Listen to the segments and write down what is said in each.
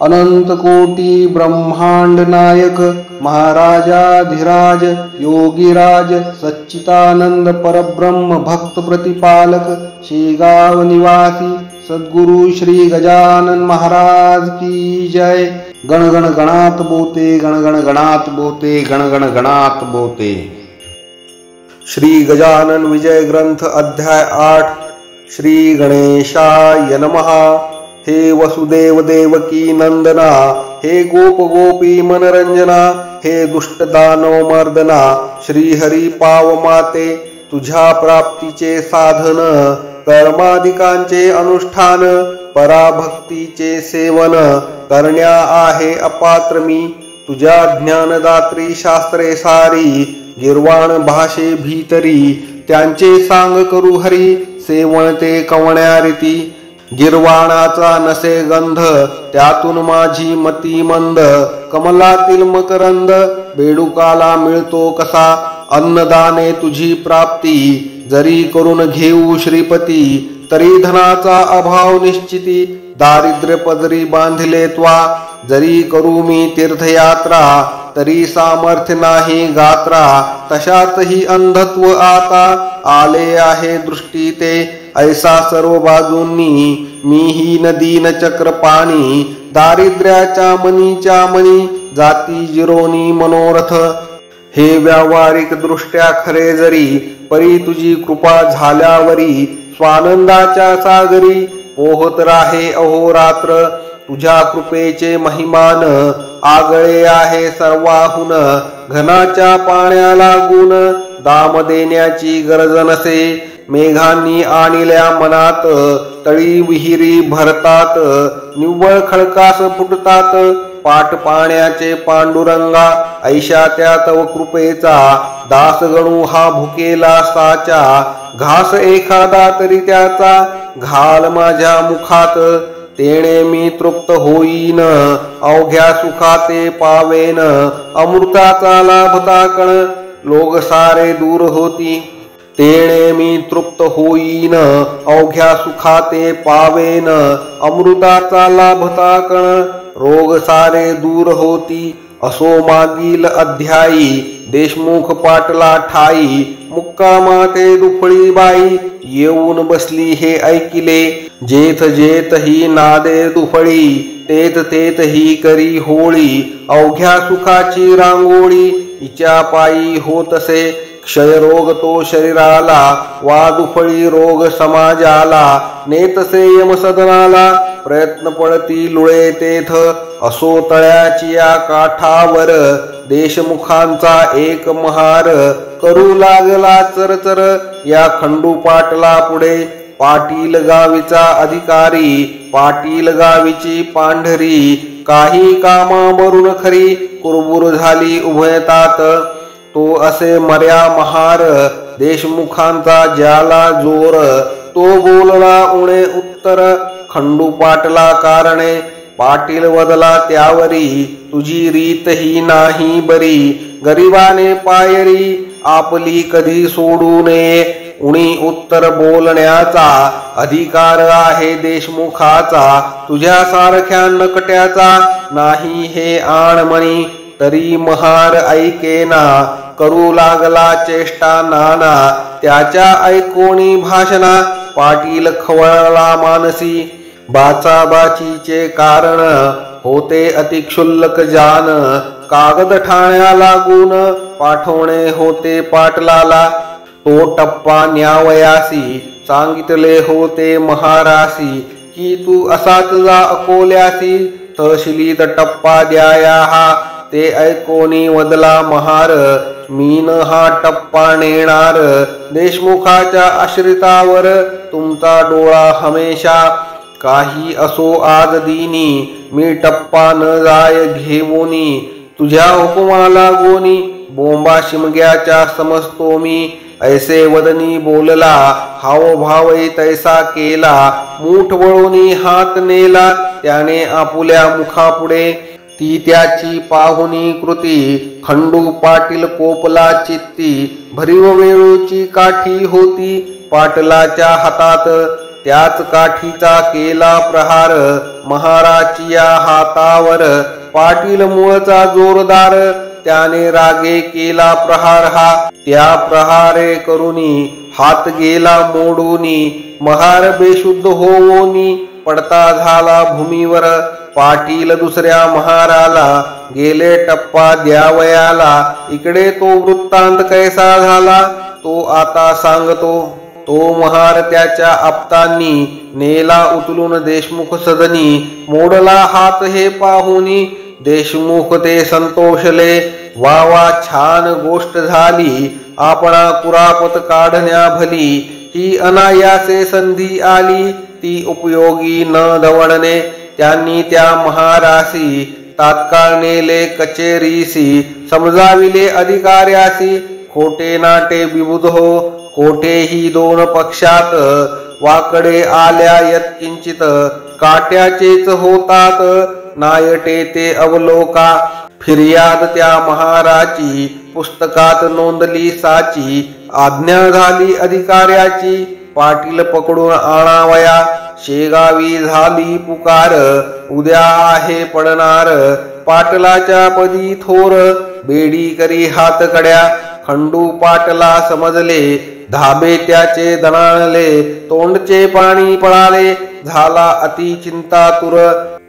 अनंत कोटी ब्रह्मांड नायक महाराजाधिराज योगीराज सच्चिदानंद परब्रह्म भक्त प्रतिपालक शेगाव निवासी सद्गुरु श्री गजानन महाराज की जय। गण गण गणात बोते गण गण गणात बोते गण गण गणात बोते। श्री गजानन विजय ग्रंथ अध्याय 8। श्री गणेशाय नमः। हे वसुदेव देवकी नंदना, हे गोप गोपी मनरंजना, हे दुष्ट दानव मर्दना, श्री हरी पाव माते तुझ्या प्राप्तीचे साधन, कर्माधिकांचे अनुष्ठान, पराभक्तीचे सेवन करण्या आहे अपात्र मी। तुझ्या ज्ञानदात्री शास्त्रे सारी, गिरवाण भाषे भीतरी, त्यांचे सांग करू हरी, सेवण ते कवण्या रीती। गिरवाणाचा नसे गंध, त्यातून माझी मती मंद, कमलातील मकरंद बेडुकाला मिळतो कसा। अन्नदाने तुझी प्राप्ती, जरी करून घेऊ श्रीपती, तरी धनाचा अभाव निश्चिती, दारिद्र्य पदरी बांधिले त्वा। जरी करू मी तीर्थयात्रा, तरी सामर्थ्य नाही गात्रा, तशातही अंधत्व आता आले आहे दृष्टी ते। ऐसा सर्व बाजूंनी मीही नदीन चक्र पाणी, दारिद्र्याच्या मनीच्या मनी, जाती जिरोनी मनोरथ। हे व्यावहारिक दृष्ट्या खरे जरी, परी तुझी कृपा झाल्यावरी, स्वानंदाच्या सागरी पोहत राहे अहोरात्र। तुझ्या कृपेचे महिमान आगळे आहे सर्वाहुन, घनाच्या पाण्याला गुण दाम देण्याची गरज नसे। मेघांनी आणिल्या मनात, तळी विहिरी भरतात, निव्वळ खळकास फुटतात, पाट पाण्याचे पांडुरंगा। ऐशा त्या तव कृपेचा दास गणू हा भुकेला साचा, घास एखादा तरी त्याचा घाल माझ्या मुखात। तेणे मी तृप्त होईन, अवघ्या सुखाते पावेन, अमृताचा लाभता कण लोक सारे दूर होती। तेणे मी तृप्त होईन, अवघ्या सुखाते पावेन, अमृताचा लाभता कण रोग सारे दूर होती। असो मागील अध्यायी, देशमुख पाटला ठाई, मुक्कामाते दुफळी बाई, येऊन बसली हे ऐकिले। जेथ जेथ ही नादे दुफळी, तेथ तेथ ही करी होळी, अवघ्या सुखाची रांगोळी, हिच्या पायी होतसे क्षयरोग तो शरीराला, वा दुफळी रोग समाजाला, नेतसे यमसदनाला, प्रयत्न पळती लुळे तेथ। असो तळ्याची या काठावर, देशमुखांचा एक महार, करू लागला चरचर या खंडू पाटला पुढे। पाटील गावीचा अधिकारी, पाटील गावीची पांढरी, काही कामावरून खरी कुरबुर झाली उभयतात। तो असे मर्या महार, देशमुखांचा ज्याला जोर, तो बोलला उणे उत्तर, खंडू पाटला कारणे। पाटील वदला त्यावरी, तुझी रीत ही नाही बरी, गरिबाने पायरी आपली कधी सोडू नये। उणी उत्तर बोलण्याचा अधिकार आहे देशमुखाचा, तुझ्या सारख्या नकट्याचा नाही हे आणमणी। तरी महार ऐकेना, करू लागला चेष्टा नाना, त्याच्या ऐकोणी भाषणा पाटील खवळला मानसी। बाचाबाचीचे कारण होते अतिक्षुल्लक जान, कागद ठाण्या लागून पाठवणे होते पाटलाला। तो टप्पा न्यावयासी सांगितले होते महारासी, की तू असाच जा अकोल्यासी, तहशिलीत टप्पा द्याया हा। ते ऐकोनी वदला महार, मीन हा टप्पा नेणार, देशमुखाच्या आश्रितावर तुमचा डोळा हमेशा। काही असो आज दिनी, मी टप्पा न जाय घेवोनी, तुझ्या हुकुमाला गोनी, बोंबा शिमग्याच्या समजतो मी। ऐसे वदनी बोलला, हावभावही तैसा केला, मूठ वळूनी हात नेला, त्याने आपुल्या मुखापुढे। ती त्याची पाहुनी कृती, खंडू पाटील कोपला चित्ती, भरीव वेळूची काठी होती पाटलाच्या हातात। त्याच काठीचा केला प्रहार महाराचिया हातावर पाटील मूळचा जोरदार त्याने रागे केला प्रहार हा त्या प्रहारे करुनी हात गेला मोडूनी महार बेशुद्ध होवोनी पडता झाला भूमीवर पाटील दुसऱ्या महाराला गेले टप्पा द्यावयाला इकडे तो वृत्तांत कैसा झाला तो आता सांगतो तो महार त्याच्या आप्तांनी नेला उचलून देशमुख सदनी मोडला हात हे पाहुनी देशमुख ते संतोषले वा वा छान गोष्ट झाली आपणा कुरापत काढण्या भली ही अनायासे संधी आली ती उपयोगी न दवडणे त्यांनी त्या महारासी तात्काळ नेले कचेरीसी समजाविले अधिकाऱ्यासी खोटे नाटे विबुध हो कोठेही दोन पक्षात वाकडे आल्या यत्किंचित काट्याचेच होतात नायटे ते अवलोका फिर्याद त्या महाराची पुस्तकात नोंदली साची आज्ञा झाली अधिकाऱ्याची पाटील पकडून आणावया शेगावी झाली पुकार उद्या आहे पडणार पाटलाच्या पदी थोर बेडी करी हातकड्या खंडू पाटला समजले धाबे त्याचे दणाणले तोंडचे पाणी पळाले झाला अति चिंतातुर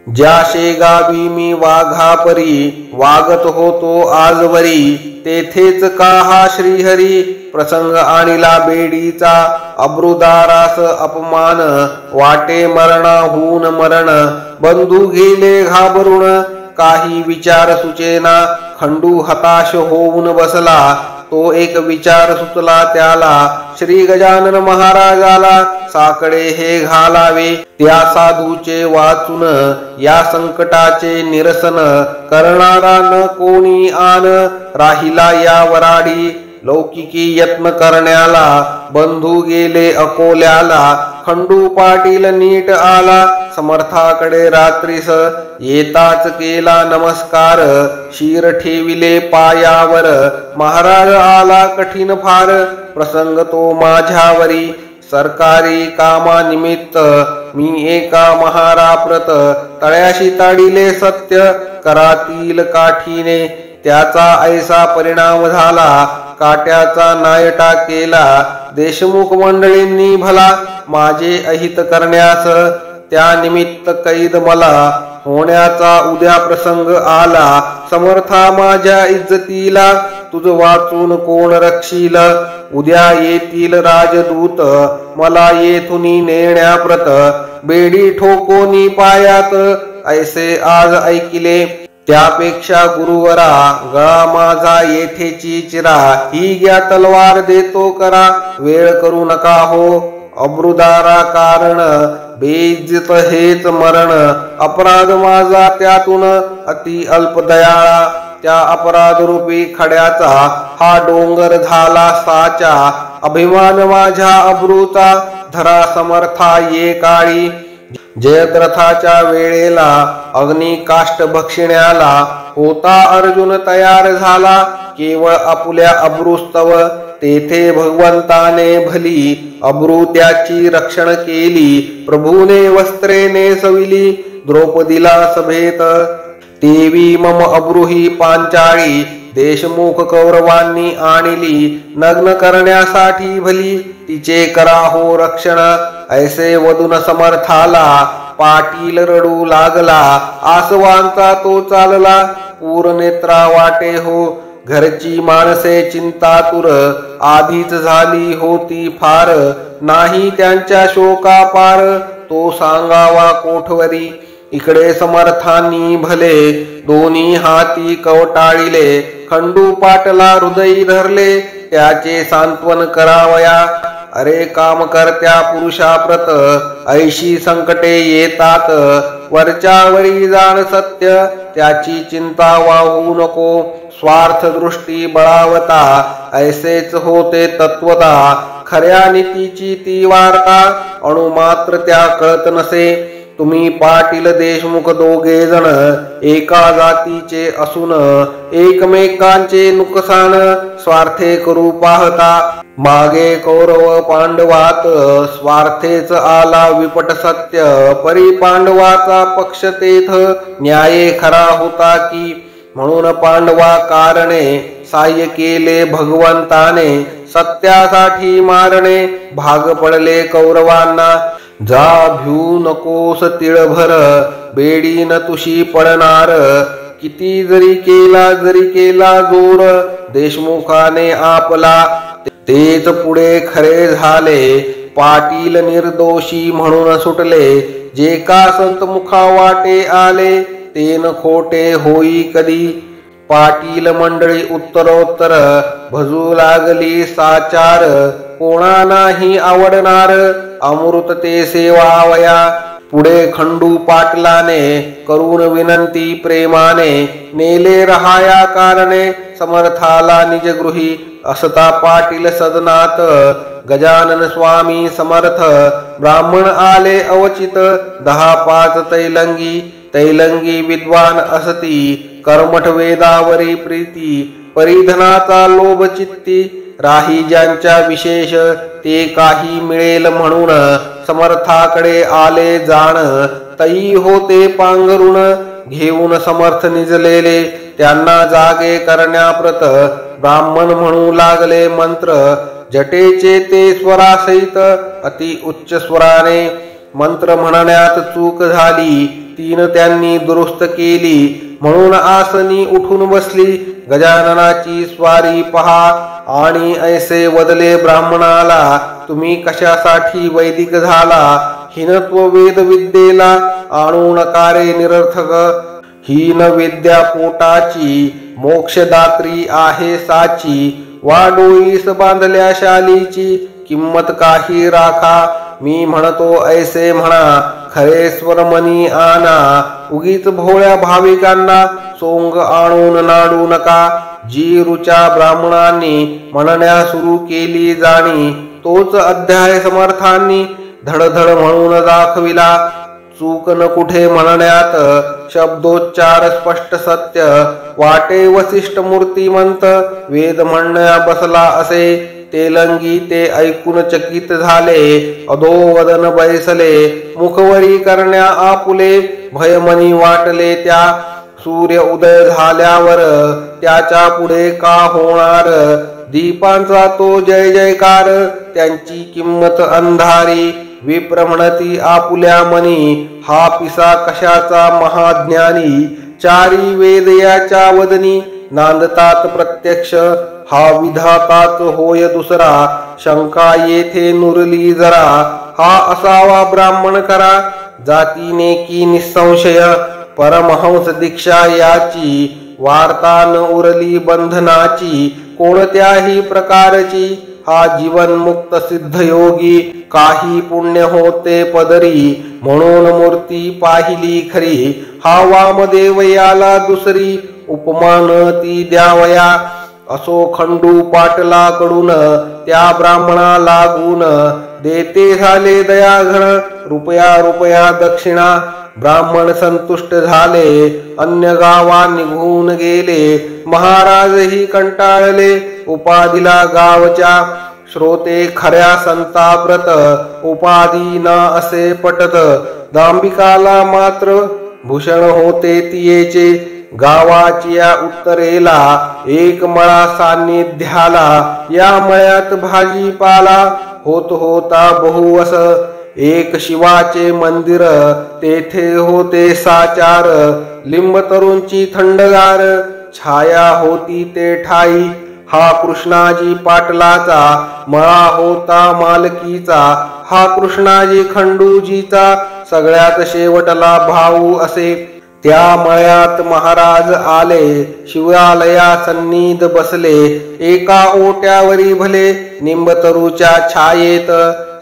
ज्या शेगावी मी वाघापरी वागत होतो आजवरी तेथेच का हा श्रीहरी प्रसंग आणिला बेडीचा अब्रुदारास अपमान वाटे मरणाहून मरण बंधू गेले घाबरून काही विचार सुचेना खंडू हताश होऊन बसला तो एक विचार सुचला त्याला श्री गजानन महाराजाला साकडे हे घालावे त्या साधूचे वाचून या संकटाचे निरसन करणारा न कोणी आन राहिला या वराडी लौकिकी यत्न करण्याला बंधू गेले अकोल्याला खंडू पाटील नीट आला समर्थाकडे रात्रीस येताच केला नमस्कार शिर ठेविले पायावर महाराज आला कठीण फार प्रसंग तो माझ्यावरी सरकारी कामानिमित्त मी एका महाराप्रत तळ्याशी ताडिले सत्य करातील काठीने त्याचा ऐसा परिणाम झाला काट्याचा नायटा केला देशमुख मंडळींनी भला माझे अहित करण्यास त्या निमित्त कैद मला होण्याचा उद्या प्रसंग आला समर्था माझ्या इज्जतीला तुझ वाचून कोण रक्षील उद्या येतील राजदूत मला येथुनी नेण्याप्रत बेडी ठोकोनी पायात ऐसे आज ऐकिले त्यापेक्षा गुरुवरा गळा माझा येथेची चिरा ही घ्या तलवार देतो करा वेळ करू नका हो अब्रुदारा कारण बेइज्जत हेच मरण अपराध माझा त्यातून अति अल्प दयाळा त्या अपराध रूपी खड्याचा हा डोंगर झाला साचा अभिमान माझ्या अब्रूचा धरा समर्था ये काळी जयद्रथाच्या वेळेला अग्नी काष्ट भक्षिण्याला होता अर्जुन तयार झाला केवळ आपुल्या अब्रूस्तव तेथे भगवंताने भली अब्रू त्याची रक्षण केली प्रभूने वस्त्रे नेसविली द्रौपदीला सभेत देवी मम अब्रूही पांचाळी देशमुख कौरवांनी आणली नग्न करण्यासाठी भली तिचे करा हो रक्षण ऐसे वदून समर्थाला पाटील रडू लागला आसवांचा तो चालला पूरनेत्रा वाटे हो घरची माणसे चिंतातुर आधीच झाली होती फार नाही त्यांच्या शोका पार तो सांगावा कोठवरी इकडे समर्थांनी भले दोन्ही हाती कवटाळिले खंडू पाटला हृदयी धरले त्याचे सांत्वन करावया अरे काम करत्या पुरुषाप्रत ऐशी संकटे येतात वरच्यावरी जाण सत्य त्याची चिंता वाहू नको स्वार्थ दृष्टी बळावता ऐसेच होते तत्वता खऱ्या नीतीची ती वार्ता अणुमात्र त्या कळत नसे तुम्ही पाटील देशमुख दोघे जण एका जातीचे असून एकमेकांचे नुकसान स्वार्थे करू पाहता। मागे कौरव पांडवात स्वार्थेच आला विपट सत्य, परी पांडवाचा पक्ष तेथ न्याय खरा होता की। म्हणून पांडवा कारणे साह्य केले भगवंताने, सत्यासाठी मारणे भाग पडले कौरवांना। जा भिऊ नकोस तिळभर, बेडीन तुशी पडणार, किती जरी केला जोर, देशमुखाने आपला तेच पुढे खरे झाले। पाटील निर्दोषी म्हणून सुटले, जे का संत मुखा वाटे आले, तेन खोटे होई कधी। पाटील मंडळी उत्तरोत्तर भजू लागली साचार, कोणा नाही आवडणार अमृत ते सेवावया। पुढे खंडू पाटलाने करून विनंती प्रेमाने, नेले रहाया कारणे समर्थाला निजगृही। असता पाटील सदनात गजानन स्वामी समर्थ, ब्राह्मण आले अवचित 10-5 तैलंगी विद्वान असती, कर्मठ वेदावरी प्रीती, परिधनाचा लोभ चित्ती। राही ज्यांच्या विशेष ते काही मिळेल म्हणून, समर्थाकडे आले जाण, तई होते पांघरुण। घेऊन समर्थ निजलेले त्यांना जागे करण्याप्रत, ब्राह्मण म्हणू लागले मंत्र, जटेचे ते स्वरासहित अति उच्च स्वराने। मंत्र म्हणण्यात चूक झाली, 3 त्यांनी दुरुस्त केली, म्हणून आसनी उठून बसली। गजाननाची स्वारी पहा आणि ऐसे वदले ब्राह्मणाला, तुम्ही कशासाठी वैदिक झाला, हीनत्व वेद विद्येला आणू नका रे निरर्थक। हीन विद्या पोटाची, मोक्षदात्री आहे साची, वा डोईस बांधल्या शालीची, किंमत काही राखा। मी म्हणतो ऐसे म्हणा, खरे स्वरमनी आणा, उगीच भोळ्या भाविकांना सोंग आणून नाडू नका। जी ऋचा ब्राह्मणांनी म्हणण्या सुरू केली जाणी, तोच अध्याय समर्थांनी धडधड म्हणून दाखविला। चूक न कुठे म्हणण्यात, शब्दोच्चार स्पष्ट सत्य, वाटे वसिष्ठ मूर्तिमंत, वेद म्हणण्या बसला असे। तेलंगी ते ऐकून चकित झाले, अधोवदन बैसले, मुखवरी करण्या आपुले, भयमनी वाटले त्या। सूर्य उदय झाल्यावर त्याच्या पुढे का होणार, दीपांचा तो जय जयकार, त्यांची किंमत अंधारी। विप्र म्हणती आपुल्या मनी, हा पिसा कशाचा महाज्ञानी, चारी वेद याच्या वदनी, नांदतात प्रत्यक्ष, हा विधाताच होय दुसरा, शंका येथे नुरली जरा, हा असावा ब्राह्मण करा। जातीने की निसंशय, परमहंस दीक्षा याची, वार्ता न उरली बंधनाची, कोणत्याही प्रकारची, हा जीवन मुक्त सिद्ध योगी, काही पुण्य होते पदरी, म्हणून मूर्ती पाहिली खरी, हा वामदेव याला दुसरी, उपमान ती द्यावया। असो खंडू पाटलाकडून त्या ब्राह्मणा लागून, देते झाले दयाघन रुपया दक्षिणा। ब्राह्मण संतुष्ट झाले, अन्य गावा निघून गेले, महाराजही कंटाळले, उपाधीला गावच्या। श्रोते खऱ्या संताव्रत, उपाधी न असे पटत, दांभिकाला मात्र भूषण होते तियेचे। गावाची या उत्तरेला एक मळा सान्निध्याला, या मळ्यात भाजीपाला होत होता बहुवस। एक शिवाचे मंदिर तेथे होते साचार, लिंब तरुंची थंडगार, छाया होती ते ठाई। हा कृष्णाजी पाटलाचा मळा होता मालकीचा, हा कृष्णाजी खंडूजीचा सगळ्यात शेवटला भाऊ असे। त्या मळ्यात महाराज आले, शिवालया सन्निध बसले, एका ओट्यावरी भले निंबतरूच्या छायेत।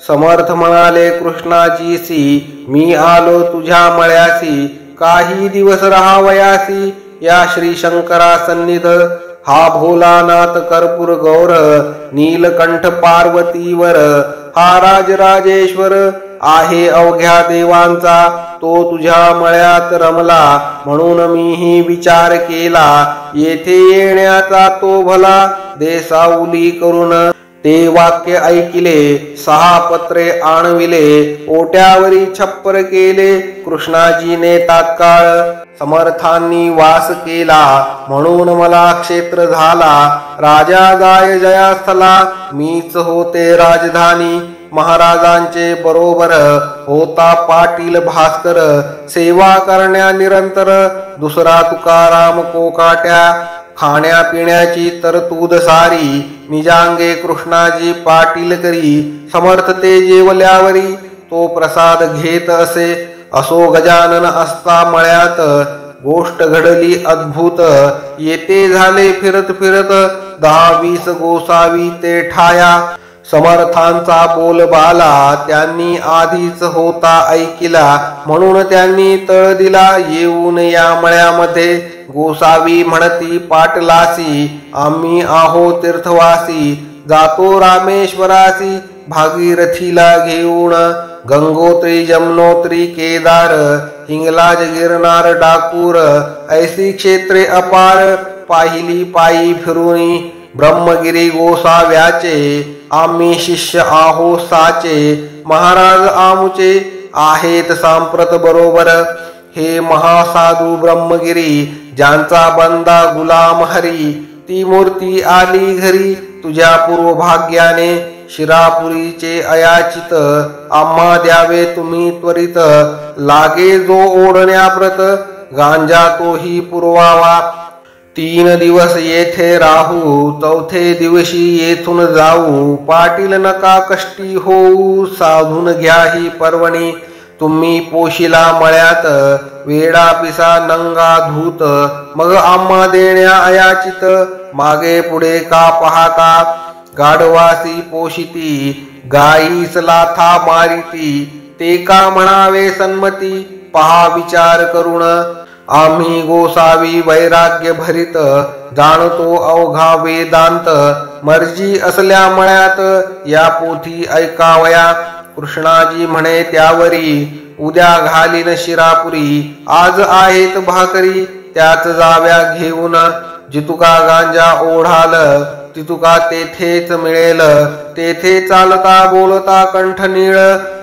समर्थ म्हणाले कृष्णाजीसी, मी आलो तुझ्या मळ्यासी, काही दिवस राहावयासी या श्री शंकरा सन्निध। हा भोलानाथ कर्पूर गौर, नीलकंठ पार्वतीवर, हा राजराजेश्वर आहे अवघ्या देवांचा, तो तुझ्या मळ्यात रमला. म्हणून मीही विचार केला, येथे येण्याचा तो भला. दे सावली करून ते वाक्य ऐकिले. 6 पत्रे आणविले, ओट्यावरी छप्पर केले. कृष्णाजीने तात्काळ समर्थांनी वास केला. म्हणून मला क्षेत्र झाला. राजा जाय जयास्थला, मीच होते राजधानी. महाराजांचे बरोबर होता पाटील भास्कर. सेवा करण्या निरंतर दुसरा तुकाराम कोकाट्या. खाण्यापिण्याची तरतूद सारी, निजांगे कृष्णाजी पाटील करी. समर्थ ते जेवल्यावरी, तो प्रसाद घेत असे. असो गजानन असता मळ्यात, गोष्ट घडली अद्भुत. येते झाले फिरत फिरत, 10-20 गोसावी ते ठाया. समर्थांचा बोलबाला त्यांनी आधीच होता ऐकिला. म्हणून त्यांनी तळ दिला येऊन या मळ्यामध्ये. गोसावी म्हणती पाटलासी, आम्ही आहो तीर्थवासी. जातो रामेश्वरासी, भागीरथीला घेऊन. गंगोत्री जमनोत्री केदार, हिंगलाज गिरनार डाकूर. ऐसी क्षेत्रे अपार, पाहिली पायी फिरुनी. ब्रह्मगिरी गोसाव्याचे, आम्ही शिष्य आहो साचे. महाराज आमुचे आहेत सांप्रत बरोबर. हे महासाधू ब्रह्मगिरी, ज्यांचा बंदा गुलाम हरी. ती मूर्ती आली घरी, तुझ्या पूर्वभाग्याने. शिरापुरीचे अयाचित, आम्हा द्यावे तुम्ही त्वरित. लागे जो ओढण्याप्रत, गांजा तोही पुरवावा. 3 दिवस येथे राहू, 4थ्या दिवशी येथून जाऊ. पाटील नका कष्टी होऊ, साधून घ्या ही पर्वणी. तुम्ही पोशिला मळ्यात, वेडा पिसा नंगा धूत. मग आम्हा देण्या अयाचित, मागे पुढे का पाहता. गाढवासी पोशिती, गायीस लाथा मारिती. ते का म्हणावे सन्मती, पहा विचार करून. आम्ही गोसावी वैराग्य भरित, जाणतो अवघा वेदांत. मर्जी असल्या मळ्यात, या पोथी ऐकावया. कृष्णाजी म्हणे त्यावरी, उद्या घालीन शिरापुरी. आज आहेत भाकरी, त्याच जाव्या घेऊन. जितुका गांजा ओढाल, तितुका तेथेच मिळेल. तेथे चालता बोलता कंठनीळ,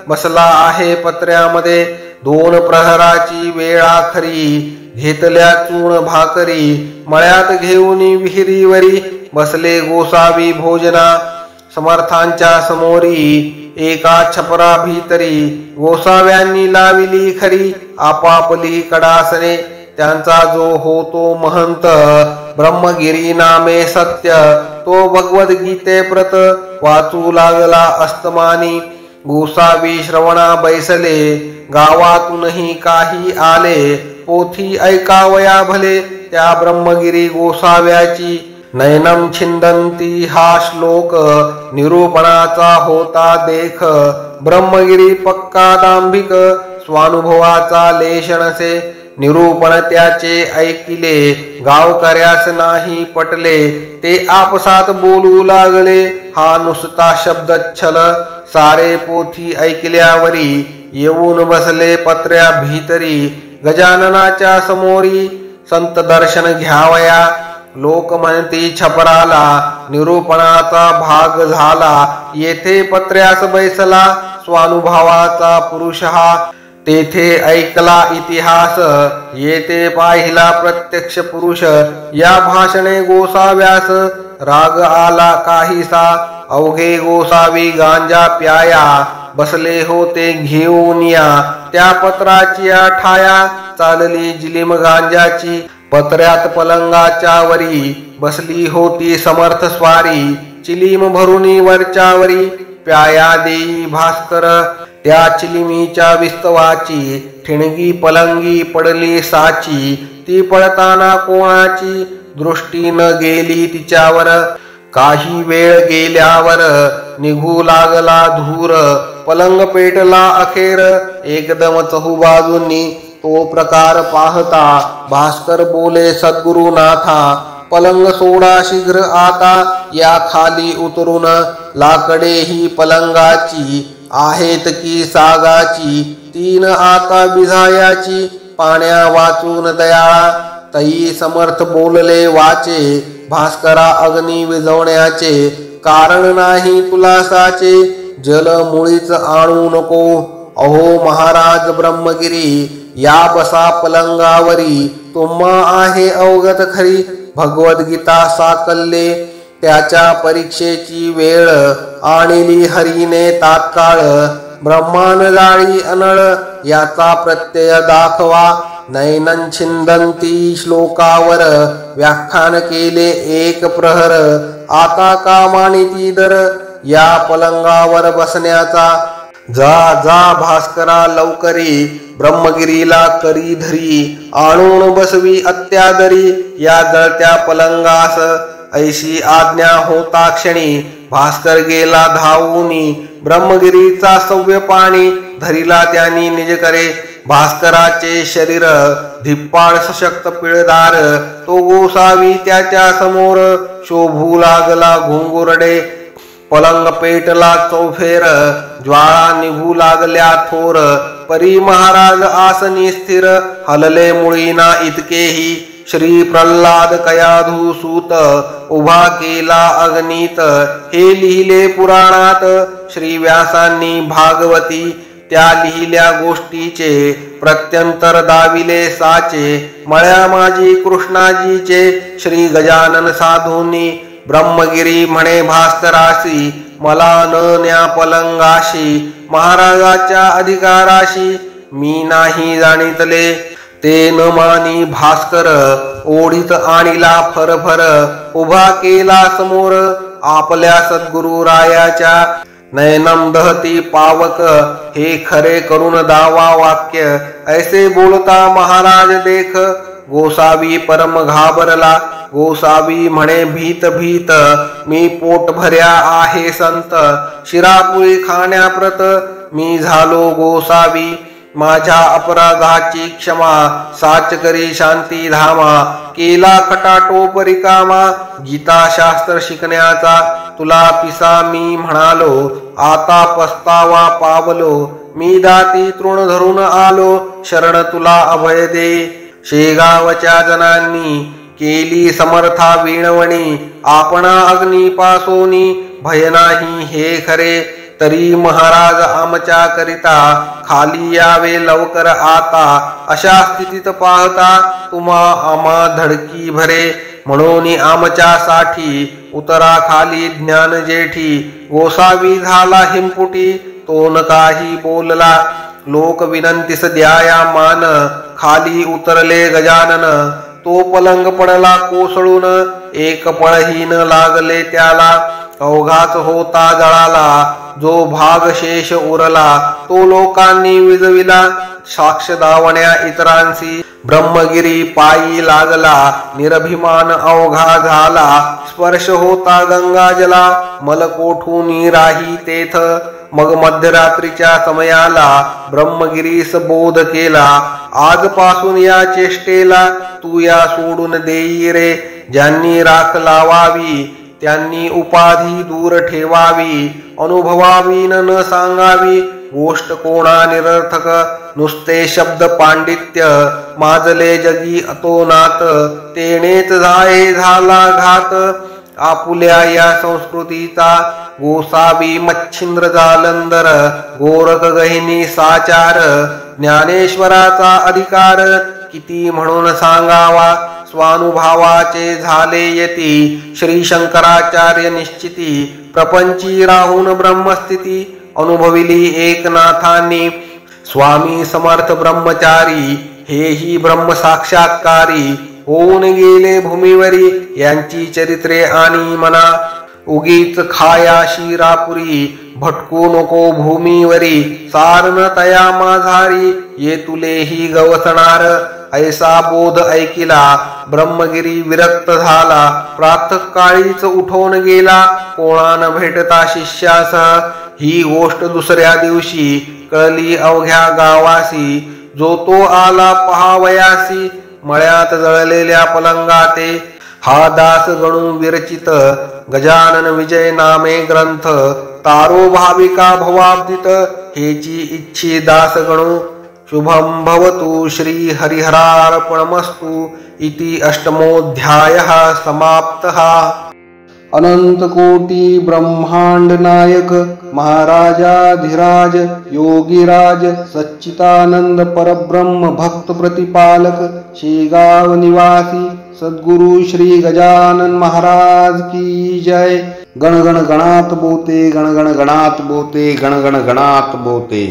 बसला आहे पत्र्यामध्ये. 2 प्रहराची वेळा खरी, घेतल्या चूण भाकरी. मळ्यात घेऊन विहिरीवरी, बसले गोसावी भोजना. समर्थांच्या समोरी, एका छपरा भीतरी. गोसाव्यांनी लाविली खरी, आपापली कडासने. त्यांचा जो होतो महंत, ब्रह्मगिरी नामे सत्य. तो भगवद्गीते प्रत, वाचू लागला अस्तमानी. गोसावी श्रवणा बैसले, गावातूनही काही आले. पोथी ऐकावया भले, त्या ब्रह्मगिरी गोसाव्याची. नयनम छिंदंती हा श्लोक, निरूपणाचा होता देख. ब्रह्मगिरी पक्का दांभिक, स्वानुभवाचा लेश नसे. निरूपण त्याचे ऐकिले, गावकऱ्यास नाही पटले. ते आपसात बोलू लागले, हा नुसता शब्दच्छल. सारे पोथी ऐकल्यावरी, येऊन बसले पत्र्या भीतरी. गजाननाच्या समोरी, संत दर्शन घ्यावया. लोक म्हणती छपराला, निरूपणाचा भाग झाला. येथे पत्र्यास बैसला, स्वानुभवाचा पुरुष हा. तेथे ऐकला इतिहास, येथे पाहिला प्रत्यक्ष पुरुष. या भाषणे गोसाव्यास, राग आला काहीसा. अवघे गोसावी गांजा प्याया, बसले होते घेऊन या. त्या पत्राची ठाया, चालली जिलीम गांजाची. पत्र्यात पलंगाच्या वरी, बसली होती समर्थ स्वारी. चिलीम भरुनी वरच्यावरी, प्याया देई भास्कर. त्या चिलिमीच्या विस्तवाची, ठिणगी पलंगी पडली साची. ती पडताना कोणाची, दृष्टी न गेली तिच्यावर. काही वेळ गेल्यावर, निघू लागला धूर. पलंग पेटला अखेर, एकदम चहूबाजूंनी. तो प्रकार पाहता, भास्कर बोले सद्गुरुनाथा. पलंग सोडा शीघ्र आता, या खाली उतरून लाकडे ही पलंगाची आहेत की सागाची, तीन आता बिझायाची पाण्या वाचून दयाळा, तई समर्थ बोलले वाचे, भास्करा अग्नी विझवण्याचे कारण नाही तुला साचे, जल मुळीच आणू नको, अहो महाराज ब्रह्मगिरी, या बसा पलंगावरी, तुम्हा आहे अवगत खरी, भगवद्गीता साकल्ले, त्याच्या परीक्षेची वेळ आणली हरीने तात्काळ, ब्रह्मान जाळी अनळ, याचा प्रत्यय दाखवा, नैनं छिंदंती श्लोकावर व्याख्यान केले एक प्रहर, आता का मानिती दर, या पलंगावर बसण्याचा, जा जा भास्करा लवकरी, ब्रह्मगिरीला करी धरी, आणून बसवी अत्यादरी, या जळत्या पलंगास, ऐशी आज्ञा होता क्षणी, भास्कर गेला धावूनी, ब्रह्मगिरीचा सव्य पाणी, धरिला त्यांनी निज करे, भास्कराचे शरीर धिप्पाड सशक्त पिळदार, तो गोसावी त्याच्या समोर, शोभू लागला घुंगुरडे, पलंग पेटला चौफेर, ज्वाळा निघू लागल्या थोर, परी महाराज आसनी स्थिर, हलले मुळीना इतकेही, श्री प्रल्हाद कयाधू सूत, उभा केला अग्नीत, हे लिहिले पुराणात, श्री व्यासांनी भागवती, त्या लिहिल्या गोष्टीचे, प्रत्यंतर दाविले साचे, मळ्या माझी कृष्णाजीचे, श्री गजानन साधूंनी, ब्रह्मगिरी म्हणे भास्कराशी, मला न न्या पलंगाशी, महाराजाच्या अधिकाराशी, मी नाही जाणितले, ते न मानी भास्कर, ओढीत आणिला फरफर, उभा केला समोर, आपल्या सद्गुरु रायाच्या, नयनम दहती पावक, हे खरे करून दावा वाक्य, ऐसे बोलता महाराज देख, गोसावी परम घाबरला, गोसावी म्हणे भीत भीत, मी पोट भर्या आहे संत, शिरापुळी खाण्याप्रत, मी झालो गोसावी, माझ्या अपराधाची क्षमा, साच करी शांती धामा, केला खटाटोप रिकामा, गीता शास्त्र शिकण्याचा, तुला पिसा मी म्हणालो, आता पस्तावा पावलो, मी दाती तृण धरून आलो, शरण तुला अभय दे, शेगावच्या जनांनी केली समर्था विणवणी, आपणा अग्निपासोनी, भय नाही हे खरे, तरी महाराज आमच्या करिता, खाली यावे लवकर आता, अशा स्थितीत पाहता, तुम्हा आम्हा धडकी भरे, म्हणून आमच्यासाठी उतरा खाली ज्ञान जेठी, गोसावी झाला हिमपुटी, तो न काही बोलला, लोक विनंतीस द्याया मान, खाली उतरले गजानन, तो पलंग पडला कोसळून, एक पळही न लागले त्याला, अवघाच होता जळाला, जो भाग शेष उरला, तो लोकांनी विजविला, साक्ष दावण्या इतरांशी, ब्रह्मगिरी पायी लागला, निरभिमान अवघा झाला, स्पर्श होता गंगाजला, मलकोठून राही तेथ, मग मध्यरात्रीच्या समयाला, ब्रह्मगिरीस बोध केला, आजपासून या चेष्टेला, तू या सोडून देई रे, ज्यांनी राख लावावी, त्यांनी उपाधी दूर ठेवावी, अनुभवावी न सांगावी, गोष्ट कोणा निरर्थक, नुसते शब्द पांडित्य, माजले जगी अतोनात, तेनेच जाये झाला घात, आपुल्या या संस्कृतीचा, गोसावी मच्छिंद्र जालंधर, गोरख गहिनी साचार, ज्ञानेश्वराचा अधिकार, किती म्हणून सांगावा, स्वानुभावाचे झाले यती, श्री शंकराचार्य निश्चिती, प्रपंची राहून ब्रह्मस्थिती, अनुभविली एकनाथांनी, स्वामी समर्थ ब्रह्मचारी, हेही ब्रह्म साक्षात्कारी, होऊन गेले भूमीवरी, यांची चरित्रे आणि मना, उगीच खाया शिरापुरी, भटकू नको भूमीवरी, सारन तया माझारी, ये तुलेही गवसणार, ऐसा बोध ऐकिला, ब्रह्मगिरी विरक्त झाला, प्रातःकाळीच उठवून गेला, कोणान भेटता शिष्यासह, ही गोष्ट दुसऱ्या दिवशी कळली अवघ्या गावासी, जो तो आला पहावयासी, मळ्यात जळलेल्या पलंगाते, हा दास गणू विरचित गजानन विजय नामे ग्रंथ तारो भाविका भवाब्दित हेची इच्छी दास गणू शुभम भवतु श्री हरिहरार्पणमस्तु इति अष्टमोऽध्यायः समाप्तः। अनंत कोटि ब्रह्मांड नायक महाराजाधिराज योगीराज सच्चिदानंद परब्रह्म भक्त प्रतिपालक शेगाव निवासी सद्गुरु श्री गजानन महाराज की जय। गण गण गणात बोते गण गण गणात बोते गण गण गणात बोते।